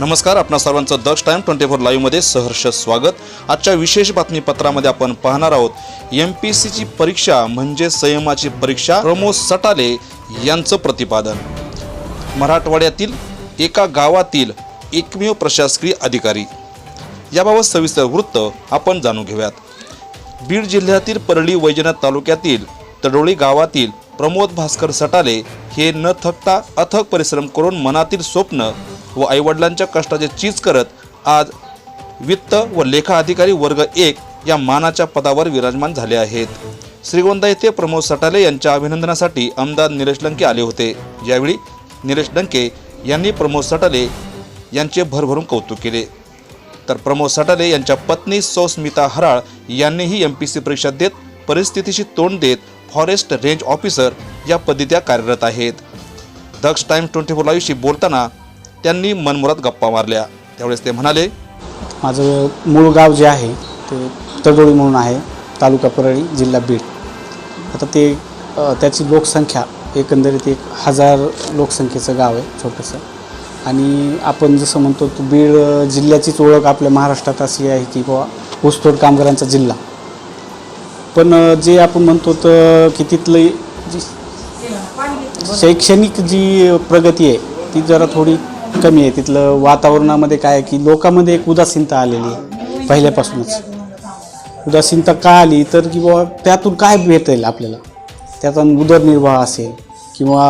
नमस्कार, आपणा सर्वांचं दक्ष टाइम 24 लाईव्हमध्ये सहर्ष स्वागत। आजच्या विशेष बातमीपत्रामध्ये आपण पाहणार आहोत एमपीएससीची परीक्षा म्हणजे संयमाची परीक्षा, प्रमोद सटाले यांचं प्रतिपादन। मराठवाड्यातील एका गावातील एकमेव प्रशासकीय अधिकारी, याबाबत सविस्तर वृत्त आपण जाणून घेऊयात। बीड जिल्ह्यातील परळी वैजनाथ तालुक्यातील तडोळी गावातील प्रमोद भास्कर सटाले हे न थकता अथक परिश्रम करून मनातील स्वप्न व आईवडिलांच्या कष्टाचे चीज करत आज वित्त व लेखा अधिकारी वर्ग 1 या मानाच्या पदावर विराजमान झाले आहेत। श्रीगोंदा येथे प्रमोद सटाले यांच्या अभिनंदनासाठी आमदार निलेश लंके आले होते। यावेळी निलेश लंके यांनी प्रमोद सटाले यांचे भरभरून कौतुक केले। तर प्रमोद सटाले यांच्या पत्नी सौ स्मिता हराळ यांनीही एमपीएससी परीक्षा देत परिस्थितीशी तोंड देत फॉरेस्ट रेंज ऑफिसर या पदी त्या कार्यरत आहेत। दक्ष टाइम 24 लाईव्हशी बोलताना त्यांनी मनमुराद गप्पा मारल्या। त्यावेळेस ते म्हणाले, माझं मूळ गाव जे आहे ते तडोळी म्हणून आहे, तालुका परळी, जिल्हा बीड। आता ते त्याची लोकसंख्या एकंदरीत 1000 लोकसंख्येचं गाव आहे, छोटंसं। आणि आपण जसं म्हणतो तो बीड जिल्ह्याचीच ओळख आपल्या महाराष्ट्रात अशी आहे की बाबा ऊसतोड कामगारांचा जिल्हा। पण जे आपण म्हणतो तर की तिथली जी शैक्षणिक जी प्रगती आहे ती जरा थोडी कमी आहे। तिथलं वातावरणामध्ये काय आहे की लोकांमध्ये एक उदासीनता आलेली आहे पहिल्यापासूनच। उदासीनता का आली तर की बाबा त्यातून काय भेटेल आपल्याला, त्याचा उदरनिर्वाह असेल किंवा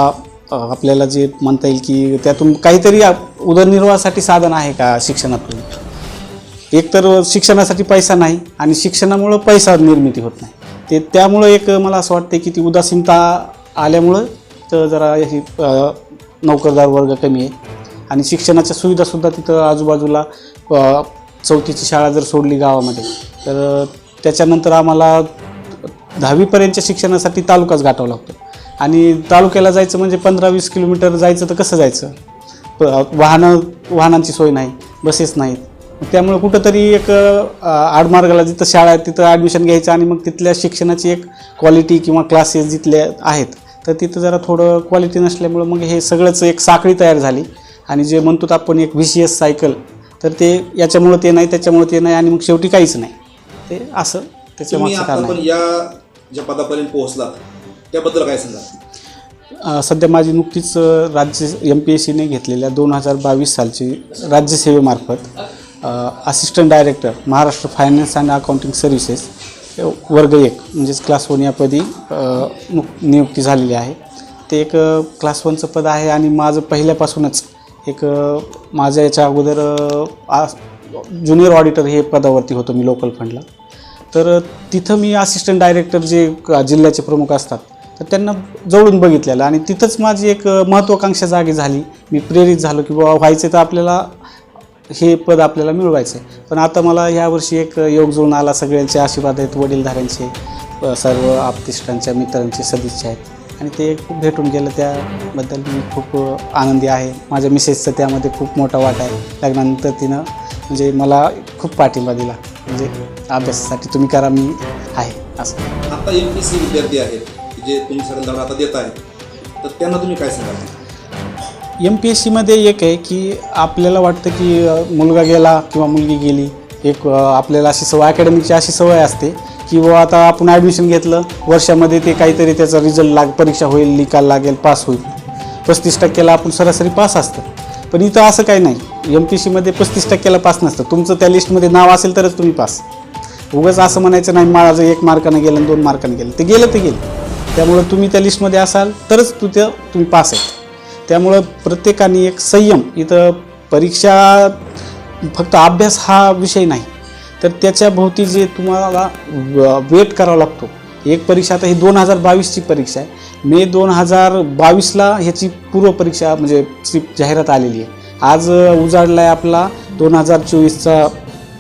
आपल्याला जे म्हणता येईल की त्यातून काहीतरी उदरनिर्वाहासाठी साधन आहे का शिक्षणातून। एक तर शिक्षणासाठी पैसा नाही आणि शिक्षणामुळं पैसा निर्मिती होत नाही। ते त्यामुळं एक मला असं वाटतं की ती उदासीनता आल्यामुळं तर जरा ही नोकरदार वर्ग कमी आहे। आणि शिक्षणाच्या सुविधासुद्धा तिथं आजूबाजूला 4थीची शाळा जर सोडली गावामध्ये तर त्याच्यानंतर आम्हाला 10वीपर्यंतच्या शिक्षणासाठी तालुकाच गाठावा लागतो। आणि तालुक्याला जायचं म्हणजे 15-20 किलोमीटर जायचं तर कसं जायचं, वाहनांची सोय नाही, बसेस नाहीत। त्यामुळे कुठंतरी एक आडमार्गाला जिथं शाळा आहे तिथं ॲडमिशन घ्यायचं आणि मग तिथल्या शिक्षणाची एक क्वालिटी किंवा क्लासेस जिथले आहेत तर तिथं जरा थोडं क्वालिटी नसल्यामुळं मग हे सगळंच एक साखळी तयार झाली। आणि जे म्हणतो आपण एक व्हीसीएस सायकल, तर ते याच्यामुळं ते नाही, त्याच्यामुळे ते नाही आणि मग शेवटी काहीच नाही। ते असं त्याच्या मागचं कारण आहे। या ज्या पदापर्यंत पोहोचलात त्याबद्दल काय सांगा? सध्या माझी नुकतीच राज्य एमपीएससीने घेतलेल्या 2022 सालची राज्यसेवेमार्फत assistant director Maharashtra finance and accounting services वर्ग 1 म्हणजेच क्लास 1 या पदी नियुक्ती झालेली आहे। ते एक क्लास 1चं पद आहे आणि माझं पहिल्यापासूनच एक माझ्या याच्या अगोदर ज्युनियर ऑडिटर हे पदावरती होतो मी लोकल फंडला। तर तिथं मी असिस्टंट डायरेक्टर जे जिल्ह्याचे प्रमुख असतात तर त्यांना जवळून बघितलेलं आणि तिथंच माझी एक महत्त्वाकांक्षा जागी झाली। मी प्रेरित झालो की बाबा व्हायचं तर आपल्याला हे पद आपल्याला मिळवायचं आहे। पण आता मला यावर्षी एक योग जुळून आला, सगळ्यांचे आशीर्वाद आहेत, वडीलधाऱ्यांचे, सर्व आप्तेष्टांच्या मित्रांचे सदिच्छा आहेत आणि ते खूप भेटून गेलं। त्याबद्दल मी खूप आनंदी आहे। माझ्या मिसेसचं त्यामध्ये खूप मोठा वाटा आहे। लग्नानंतर तिनं म्हणजे मला खूप पाठिंबा दिला, म्हणजे अभ्यासासाठी तुम्ही करा, मी आहे असं। आता एमपीएससी विद्यार्थी आहेत जे तुम्ही सगळं आता देत आहे, तर त्यांना तुम्ही काय सांगाल? एमपीएससीमध्ये एक आहे की आपल्याला वाटतं की मुलगा गेला किंवा मुलगी गेली, एक आपल्याला अशी सवय, अकॅडमिकची अशी सवय असते की व आता आपण ॲडमिशन घेतलं, वर्षामध्ये ते काहीतरी त्याचा रिझल्ट परीक्षा होईल, निकाल लागेल, पास होईल, 35%ला आपण सरासरी पास असतं। पण इथं असं काही नाही, एमपीएससीमध्ये 35%ला पास नसतं। तुमचं त्या लिस्टमध्ये नाव असेल तरच तुम्ही पास। उगाच असं म्हणायचं नाही माझं 1 मार्कानं गेलं आणि 2 मार्कानं गेलं, ते गेलं ते गेलं। त्यामुळं तुम्ही त्या लिस्टमध्ये असाल तरच तुम्ही पास आहेत। त्यामुळं प्रत्येकाने एक संयम, इथं परीक्षा फक्त अभ्यास हा विषय नाही तर त्याच्या भोवती जे तुम्हाला वेट करावा लागतो। एक परीक्षा आता ही 2022ची परीक्षा आहे, मे 2022ला ह्याची पूर्वपरीक्षा म्हणजे जाहिरात आलेली आहे। आज उजाडला आहे आपला 2024चा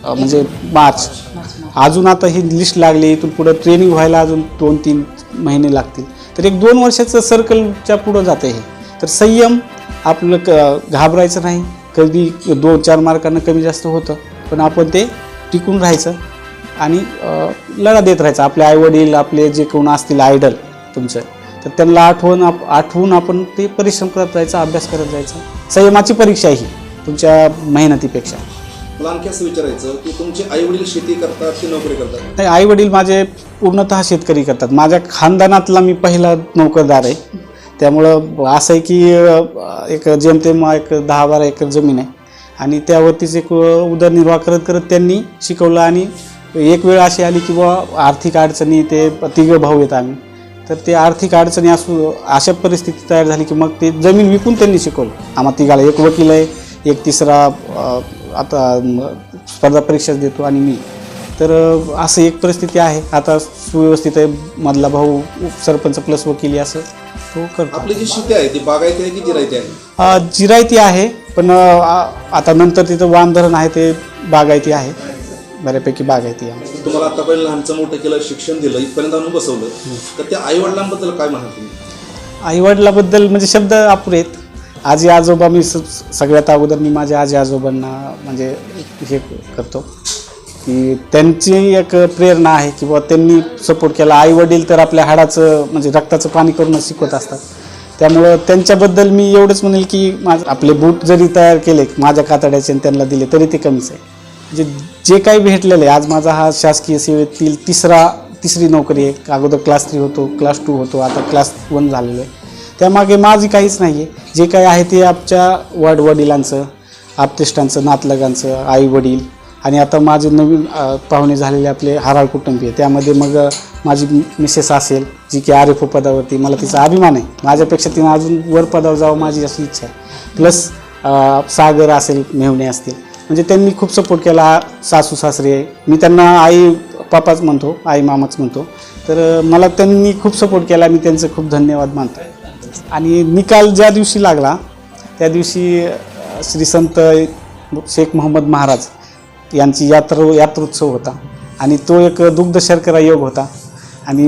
म्हणजे मार्च। अजून आता ही लिस्ट लागली, इथून पुढं ट्रेनिंग व्हायला अजून 2-3 महिने लागतील, तर एक 2 वर्षाचं सर्कलच्या पुढं जातं हे। तर संयम, आपलं घाबरायचं नाही, कधी 2-4 मार्कांना कमी जास्त होतं पण आपण ते टिकून राहायचं आणि लढा देत राहायचा। आपले आईवडील, आपले जे कोण असतील आयडल तुमचं, तर त्यांना आठवून आपण ते परिश्रम करत जायचा, अभ्यास करत जायचा। संयमाची परीक्षा ही तुमच्या मेहनतीपेक्षा. मला आणखी असं विचारायचं की तुमचे आई वडील शेती करतात की नोकरी करतात? नाही, आई वडील माझे पूर्णतः शेतकरी करतात. माझ्या खानदानातला मी पहिला नोकरदार आहे. त्यामुळं असं आहे की एक जेमतेम एक 10-12 एकर जमीन आहे आणि त्यावरतीच एक उदरनिर्वाह करत करत त्यांनी शिकवलं. आणि एक वेळ अशी आली की बुवा आर्थिक अडचणी, ते तिघं भाऊ आहेत आम्ही, तर ते आर्थिक अडचणी अशा परिस्थिती तयार झाली की मग ते जमीन विकून त्यांनी शिकवलं आम्हा तिघाला. एक वकील आहे, एक तिसरा आता स्पर्धा परीक्षा देतो आणि मी. तर असं एक परिस्थिती आहे. आता सुव्यवस्थित आहे. मधला भाऊ सरपंच प्लस वकिली असं तो करतो. आपली जी शेती आहे ती बागायती आहे की जिरायती आहे? जिरायती आहे, पण आता नंतर तिथं वांधरण आहे ते बागायती आहे, बऱ्यापैकी बागायती आहे. तुम्हाला आतापर्यंत लहानचं मोठं केलं, शिक्षण दिलं, इथपर्यंत आणून बसवलं, तर त्या आई वडिलांबद्दल काय म्हणाल तुम्ही? आईवडिलाबद्दल म्हणजे शब्द अपुरे आहेत. आजी आजोबा, मी सगळ्यात अगोदर मी माझ्या आजी आजोबांना म्हणजे हे करतो की त्यांची एक प्रेरणा आहे की बुवा त्यांनी सपोर्ट केला. आई वडील तर आपल्या हाडाचं म्हणजे रक्ताचं पाणी करूनच शिकवत असतात. त्यामुळं त्यांच्याबद्दल मी एवढंच म्हणेल की आपले बूट जरी तयार केले माझ्या कातड्याचे आणि त्यांना दिले तरी ते कमीच आहे. म्हणजे जे काही भेटलेलं आहे, आज माझा हा शासकीय सेवेतील तिसरी नोकरी आहे. अगोदर क्लास 3 होतो, क्लास 2 होतो, आता क्लास 1 झालेलो आहे. त्यामागे माझी काहीच नाही आहे. जे काही आहे ते आमच्या वडिलांचं, आप्तेष्टांचं, नातलगांचं, आई वडील आणि आता माझे नवीन पाहुणे झालेले आपले हाराळ कुटुंबीय. त्यामध्ये मग माझी मिसेस असेल जी की RFO पदावरती, मला तिचा अभिमान आहे. माझ्यापेक्षा तिनं अजून वर पदावर जावं माझी अशी इच्छा आहे. प्लस सागर असेल, मेहुणे असतील, म्हणजे त्यांनी खूप सपोर्ट केला. सासू सासरे आहे, मी त्यांना आई पापाच म्हणतो, आई मामाच म्हणतो. तर मला त्यांनी खूप सपोर्ट केला, मी त्यांचं खूप धन्यवाद मानतो. आणि निकाल ज्या दिवशी लागला त्या दिवशी श्री संत शेख मोहम्मद महाराज यांची यात्रोत्सव होता आणि तो एक दुग्ध शर्करा योग होता. आणि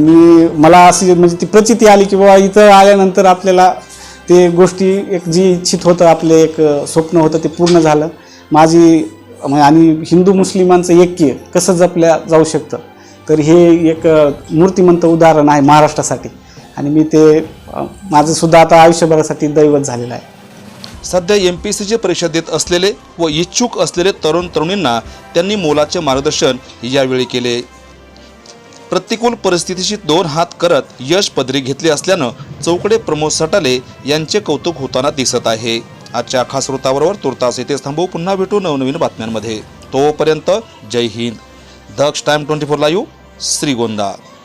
मला अशी म्हणजे ती प्रचिती आली की बाबा इथं आल्यानंतर आपल्याला ते गोष्टी एक जी इच्छित होतं, आपले एक स्वप्न होतं ते पूर्ण झालं. आणि हिंदू मुस्लिमांचं ऐक्य कसं जपल्या जाऊ शकतं, तर हे एक मूर्तिमंत उदाहरण आहे महाराष्ट्रासाठी. आणि मी ते माझं सुद्धा आता आयुष्यभरासाठी दैवत झालेलं आहे. सध्या MPSCची परीक्षा देत असलेले व इच्छुक असलेले तरुण तरुणींना त्यांनी मोलाचे मार्गदर्शन यावेळी केले. प्रतिकूल परिस्थितीशी 2 हात करत यश पदरी घेतले असल्यानं चौकडे प्रमोद सटाले यांचे कौतुक होताना दिसत आहे. आजच्या खास वृत्ताबरोबर तुर्तास इथेच थांबू. पुन्हा भेटू नवनवीन बातम्यांमध्ये. तोपर्यंत जय हिंद. दक्ष टाइम 24 लाईव्ह, श्रीगोंदा.